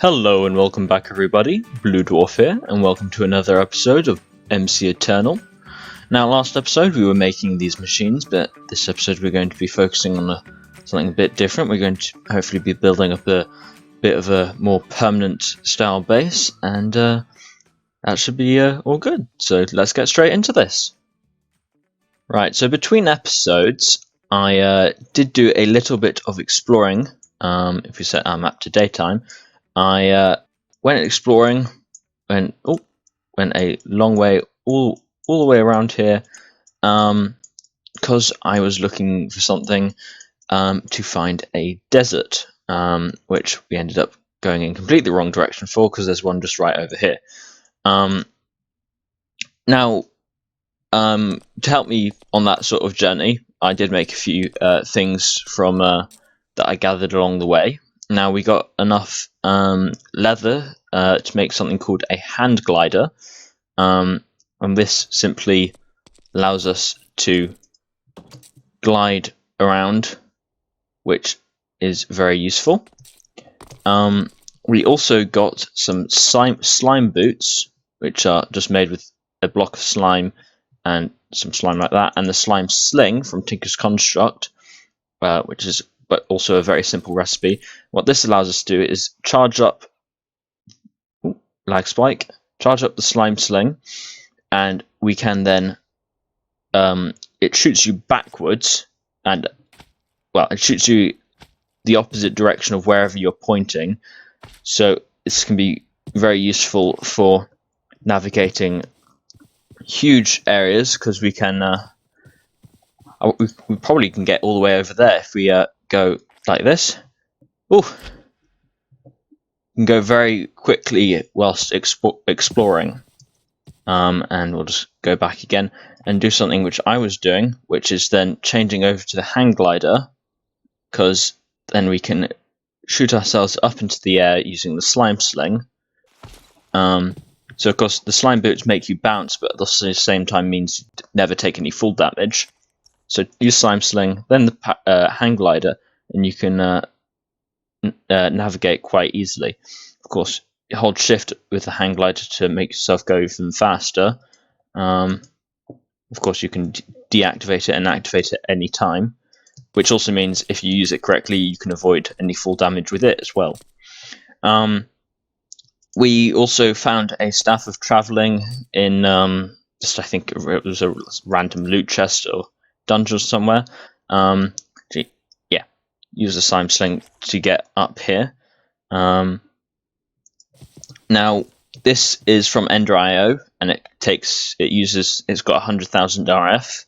Hello and welcome back everybody, Blue Dwarf here, and welcome to another episode of MC Eternal. Now last episode we were making these machines, but this episode we're going to be focusing on something a bit different. We're going to hopefully be building up a bit of a more permanent style base, and that should be all good. So let's get straight into this. Right, so between episodes I did do a little bit of exploring. If we set our map to daytime, I went exploring, went a long way, all the way around here, because I was looking for something to find a desert, which we ended up going in completely the wrong direction for, because there's one just right over here. Now, to help me on that sort of journey, I did make a few things from that I gathered along the way. Now we got enough leather to make something called a hand glider, and this simply allows us to glide around, which is very useful. We also got some slime boots, which are just made with a block of slime and some slime like that, and the slime sling from Tinker's Construct, which is but also a very simple recipe. What this allows us to do is charge up lag spike, charge up the slime sling, and we can then it shoots you backwards, and well, it shoots you the opposite direction of wherever you're pointing. So this can be very useful for navigating huge areas, because we can we probably can get all the way over there if we go like this. Ooh, can go very quickly whilst exploring, and we'll just go back again and do something which I was doing, which is then changing over to the hang glider, because then we can shoot ourselves up into the air using the slime sling. So of course the slime boots make you bounce, but at the same time means you never take any full damage. So use slime sling, then the hang glider, and you can navigate quite easily. Of course, you hold shift with the hang glider to make yourself go even faster. Of course, you can deactivate it and activate it at any time, which also means if you use it correctly, you can avoid any full damage with it as well. We also found a staff of traveling in just, I think it was a random loot chest or dungeon somewhere. Yeah, use the slime sling to get up here. Now this is from Ender.io, and it's got 100,000 RF.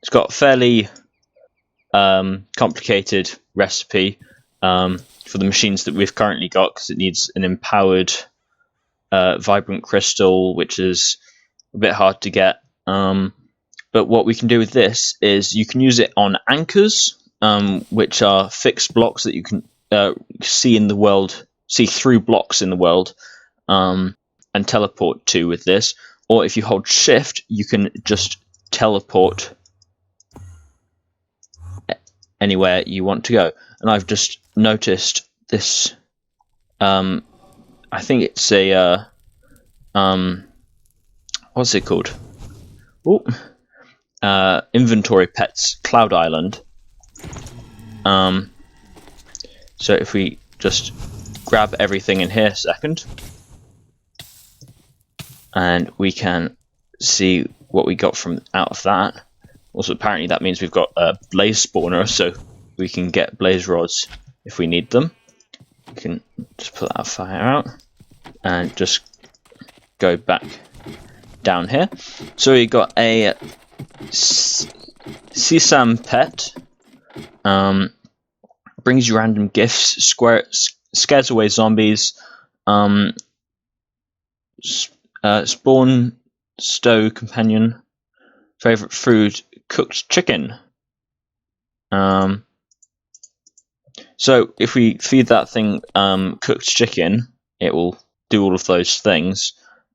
It's got a fairly complicated recipe for the machines that we've currently got, because it needs an empowered vibrant crystal, which is a bit hard to get. But what we can do with this is you can use it on anchors, which are fixed blocks that you can see in the world, see through blocks in the world, and teleport to with this. Or if you hold shift, you can just teleport anywhere you want to go. And I've just noticed this. I think it's a what's it called? Ooh. Inventory pets, Cloud Island. So if we just grab everything in here a second, and we can see what we got from out of that. Also, apparently that means we've got a blaze spawner, so we can get blaze rods if we need them. We can just put that fire out and just go back down here. So we got a Sesam pet, brings you random gifts, scares away zombies, spawn stow companion, favorite food, cooked chicken. So if we feed that thing cooked chicken, it will do all of those things.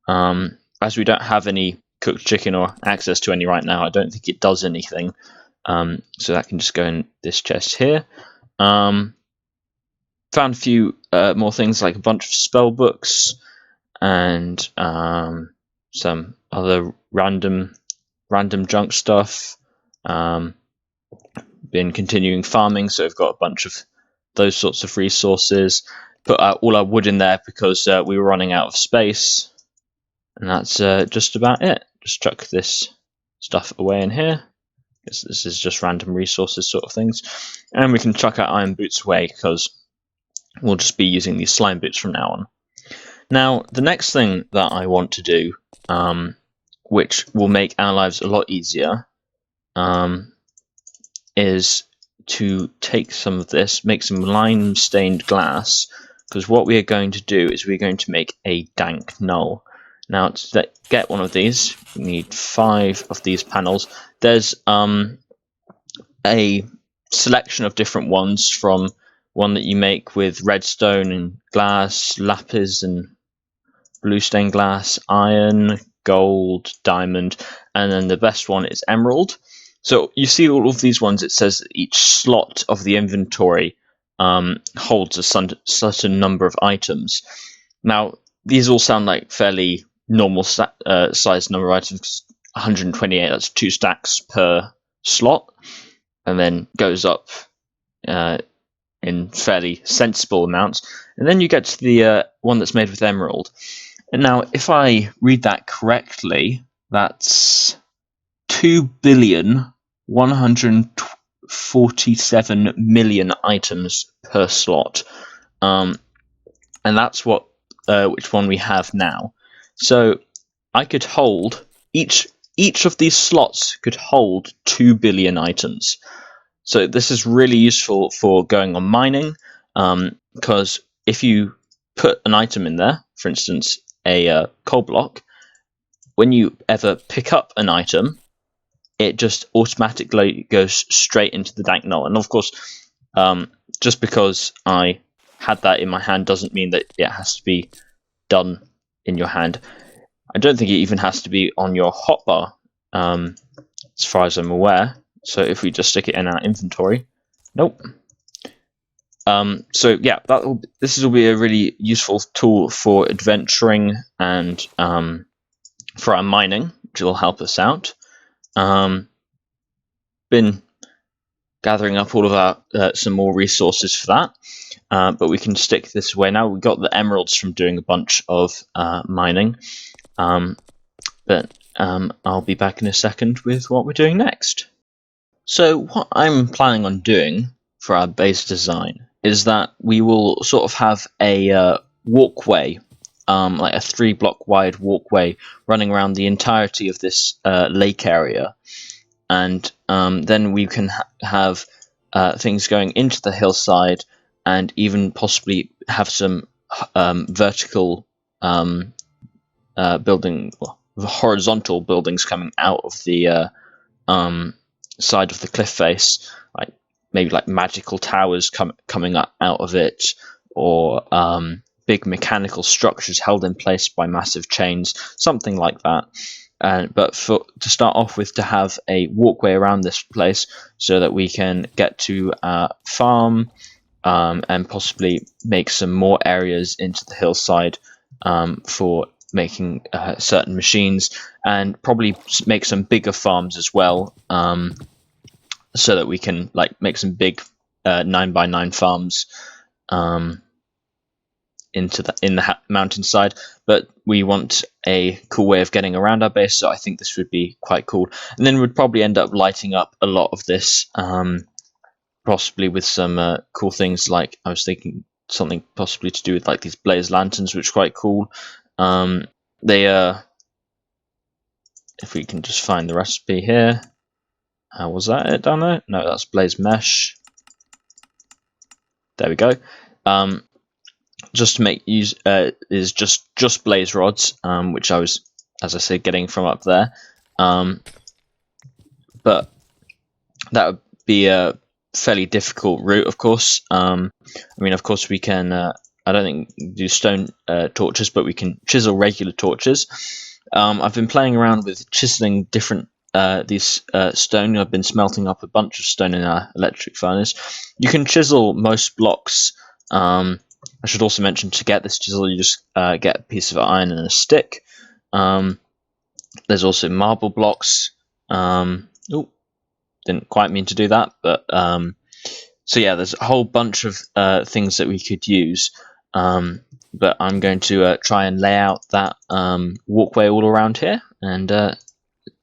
As we don't have any cooked chicken or access to any right now, I don't think it does anything. So that can just go in this chest here. found a few more things, like a bunch of spell books and some other random junk stuff. Been continuing farming, so I've got a bunch of those sorts of resources. Put all our wood in there because we were running out of space, and that's just about it. Just chuck this stuff away in here. This is just random resources sort of things, and we can chuck our iron boots away because we'll just be using these slime boots from now on. Now, the next thing that I want to do, which will make our lives a lot easier, is to take some of this, make some lime-stained glass, because what we are going to do is we're going to make a dank null. Now, to get one of these, we need 5 of these panels. There's a selection of different ones, from one that you make with redstone and glass, lapis and blue stained glass, iron, gold, diamond, and then the best one is emerald. So you see all of these ones, it says that each slot of the inventory holds a certain number of items. Now, these all sound like fairly normal sized number of items. 128, that's 2 stacks per slot, and then goes up in fairly sensible amounts. And then you get to the one that's made with emerald. And now, if I read that correctly, that's 2,147,000,000 items per slot, and that's which one we have now. So I could hold each of these slots could hold 2 billion items. So this is really useful for going on mining, because if you put an item in there, for instance, a coal block, when you ever pick up an item, it just automatically goes straight into the dank null. And of course, just because I had that in my hand doesn't mean that it has to be done in your hand. I don't think it even has to be on your hotbar, as far as I'm aware. So if we just stick it in our inventory, nope. So yeah, this will be a really useful tool for adventuring and for our mining, which will help us out. Been gathering up all of our some more resources for that, but we can stick this away now. We got the emeralds from doing a bunch of mining, but I'll be back in a second with what we're doing next. So what I'm planning on doing for our base design is that we will sort of have a walkway, like a 3-block wide walkway running around the entirety of this lake area, and then we can have things going into the hillside, and even possibly have some vertical horizontal buildings coming out of the side of the cliff face, like maybe like magical towers coming up out of it, or big mechanical structures held in place by massive chains, something like that. But to start off with, to have a walkway around this place so that we can get to farm, and possibly make some more areas into the hillside for making certain machines, and probably make some bigger farms as well, so that we can make some big 9x9 farms in the mountainside. But we want a cool way of getting around our base, so I think this would be quite cool. And then we'd probably end up lighting up a lot of this, possibly with some cool things, like I was thinking something possibly to do with like these blaze lanterns, which are quite cool. If we can just find the recipe here. Was that it down there? No, that's blaze mesh. There we go. Just to make use is just blaze rods, which I was, as I said, getting from up there. But that would be a fairly difficult route, of course. I mean, of course, we can. I don't think do stone torches, but we can chisel regular torches. I've been playing around with chiseling different these stone. I've been smelting up a bunch of stone in our electric furnace. You can chisel most blocks I should also mention, to get this chisel, you just get a piece of iron and a stick. There's also marble blocks. Oh, didn't quite mean to do that, but so yeah, there's a whole bunch of things that we could use. But I'm going to try and lay out that walkway all around here and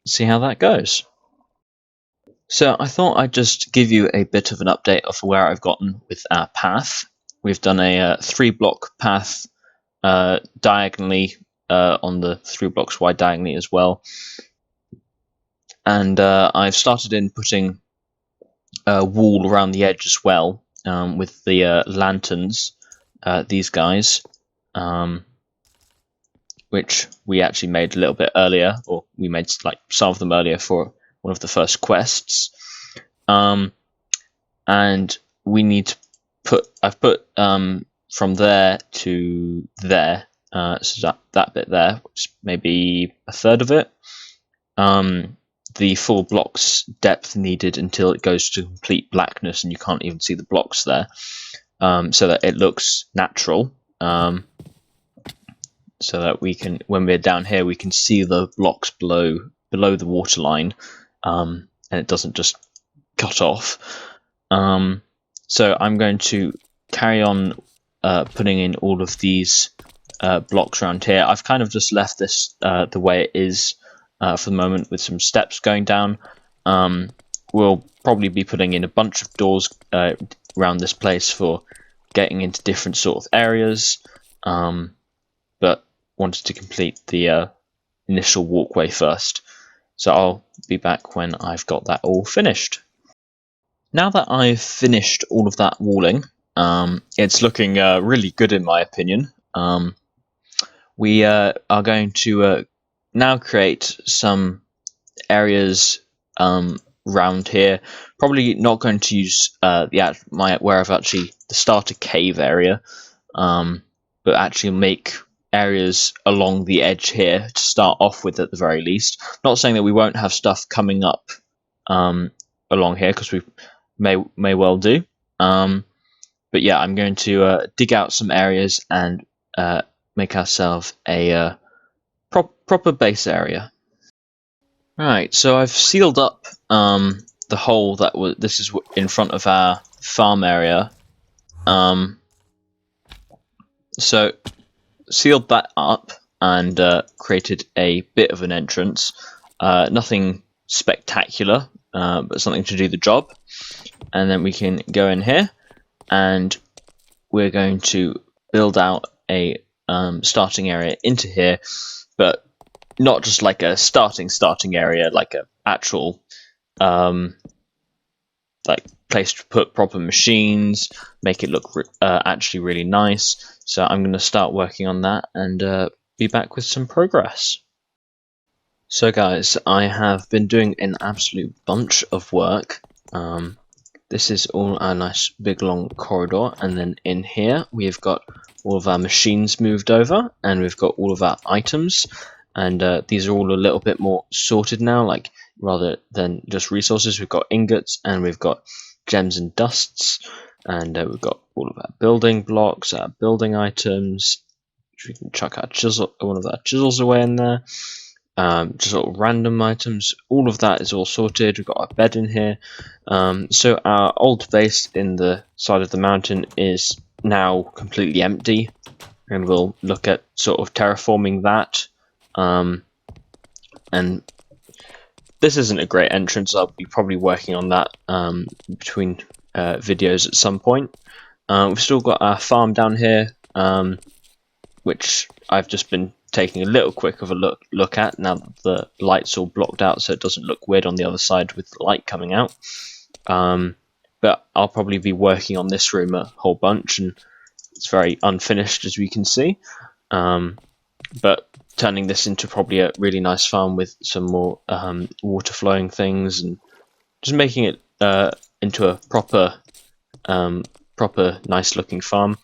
see how that goes. So I thought I'd just give you a bit of an update of where I've gotten with our path. We've done a 3-block path diagonally on the 3 blocks wide diagonally as well. And I've started in putting a wall around the edge as well, with the lanterns, these guys, which we actually made a little bit earlier, or we made like some of them earlier for one of the first quests. And we need to I've put from there to there, so that bit there, which is maybe a third of it. The 4 blocks depth needed until it goes to complete blackness and you can't even see the blocks there, so that it looks natural, so that we can, when we're down here, we can see the blocks below the waterline, and it doesn't just cut off. So I'm going to carry on putting in all of these blocks around here. I've kind of just left this the way it is for the moment, with some steps going down. We'll probably be putting in a bunch of doors around this place for getting into different sort of areas, but wanted to complete the initial walkway first. So I'll be back when I've got that all finished. Now that I've finished all of that walling, it's looking really good in my opinion. We are going to now create some areas around here. Probably not going to use where I've actually the starter cave area, but actually make areas along the edge here to start off with at the very least. Not saying that we won't have stuff coming up along here, because we may well do. But yeah, I'm going to dig out some areas and make ourselves a proper base area. Right, so I've sealed up the hole that this is in front of our farm area. So sealed that up and created a bit of an entrance. Nothing spectacular, but something to do the job. And then we can go in here, and we're going to build out a starting area into here, but not just like a starting area, like a actual like place to put proper machines, make it look actually really nice. So I'm going to start working on that and be back with some progress. So guys, I have been doing an absolute bunch of work. This is all a nice big long corridor, and then in here we've got all of our machines moved over, and we've got all of our items, and these are all a little bit more sorted now, like rather than just resources. We've got ingots, and we've got gems and dusts, and we've got all of our building blocks, our building items, which we can chuck our one of our chisels away in there. Just sort of random items, all of that is all sorted. We've got our bed in here. So our old base in the side of the mountain is now completely empty, and we'll look at sort of terraforming that. And this isn't a great entrance. I'll be probably working on that between videos at some point. We've still got our farm down here, which I've just been taking a little quick of a look at now that the light's all blocked out, so it doesn't look weird on the other side with the light coming out. But I'll probably be working on this room a whole bunch, and it's very unfinished, as we can see. But turning this into probably a really nice farm with some more water flowing things, and just making it into a proper nice looking farm.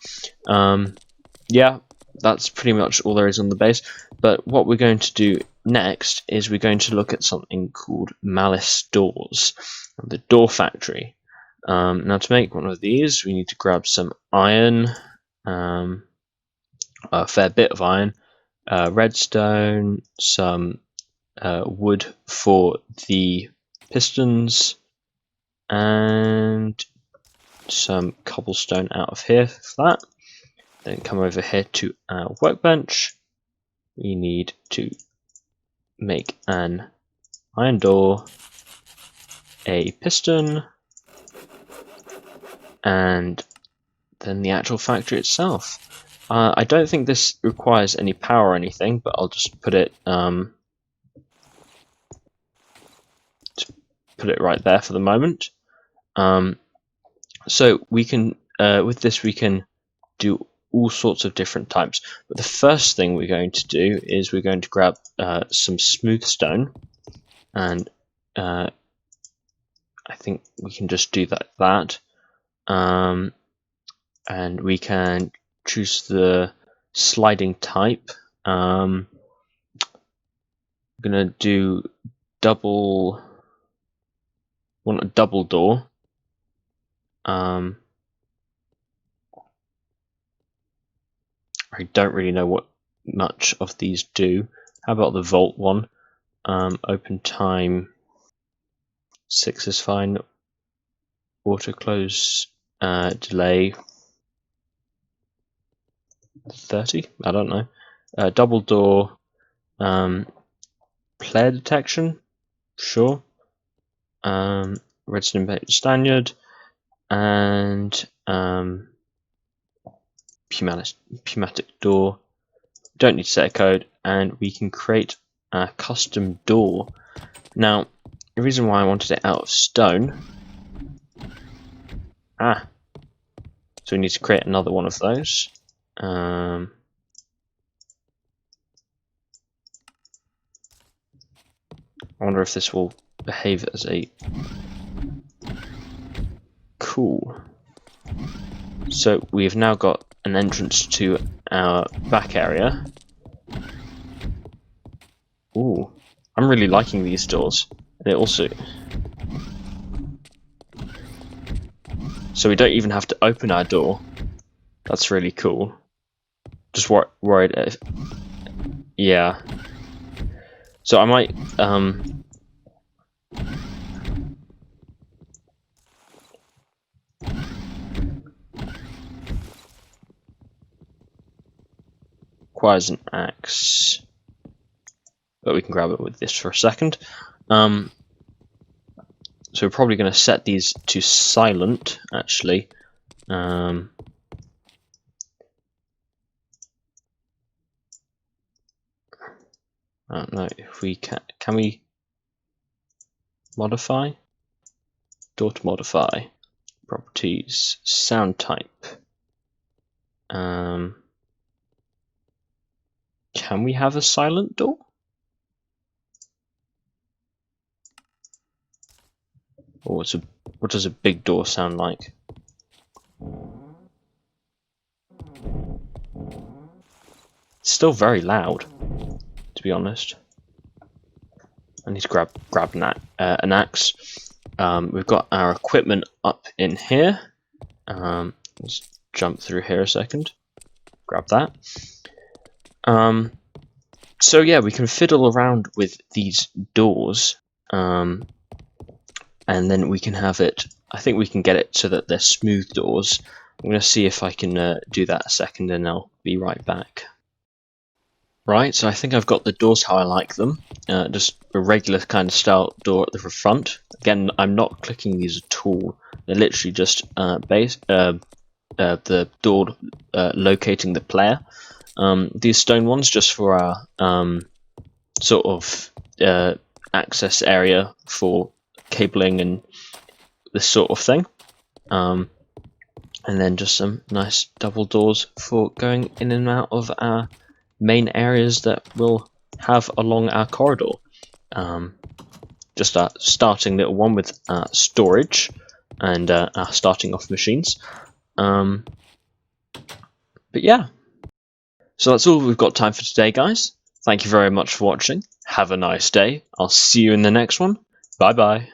Yeah, that's pretty much all there is on the base. But what we're going to do next is we're going to look at something called Malice Doors, the door factory. Now to make one of these, we need to grab some iron, a fair bit of iron, redstone, some wood for the pistons, and some cobblestone out of here for that. Then come over here to our workbench. We need to make an iron door, a piston, and then the actual factory itself. I don't think this requires any power or anything, but I'll just put it right there for the moment. So we can with this we can do all sorts of different types. But the first thing we're going to do is we're going to grab some smooth stone, and I think we can just do that. And we can choose the sliding type. I'm gonna do want a double door. I don't really know what much of these do. How about the vault one? Open time 6 is fine. Auto close delay 30. I don't know. Double door player detection. Sure. Redstone standard and pneumatic door. Don't need to set a code, and we can create a custom door. Now, the reason why I wanted it out of stone. So we need to create another one of those. I wonder if this will behave as a cool. So we've now got an entrance to our back area. Ooh, I'm really liking these doors. They also, so we don't even have to open our door. That's really cool. Just worried if, yeah. So I might requires an axe, but we can grab it with this for a second. So we're probably going to set these to silent, actually. I don't know if we can we modify? Door to modify. Properties, sound type. Can we have a silent door? Or what does a big door sound like? It's still very loud, to be honest. I need to grab an axe. We've got our equipment up in here. Let's jump through here a second. Grab that. So yeah, we can fiddle around with these doors, and then we can have it. I think we can get it so that they're smooth doors. I'm going to see if I can do that a second, and I'll be right back. Right, so I think I've got the doors how I like them. Just a regular kind of style door at the front. Again, I'm not clicking these at all. They're literally just the door locating the player. These stone ones just for our sort of access area for cabling and this sort of thing. And then just some nice double doors for going in and out of our main areas that we'll have along our corridor. Just our starting little one with storage and our starting off machines. But yeah, so that's all we've got time for today, guys. Thank you very much for watching. Have a nice day. I'll see you in the next one. Bye bye.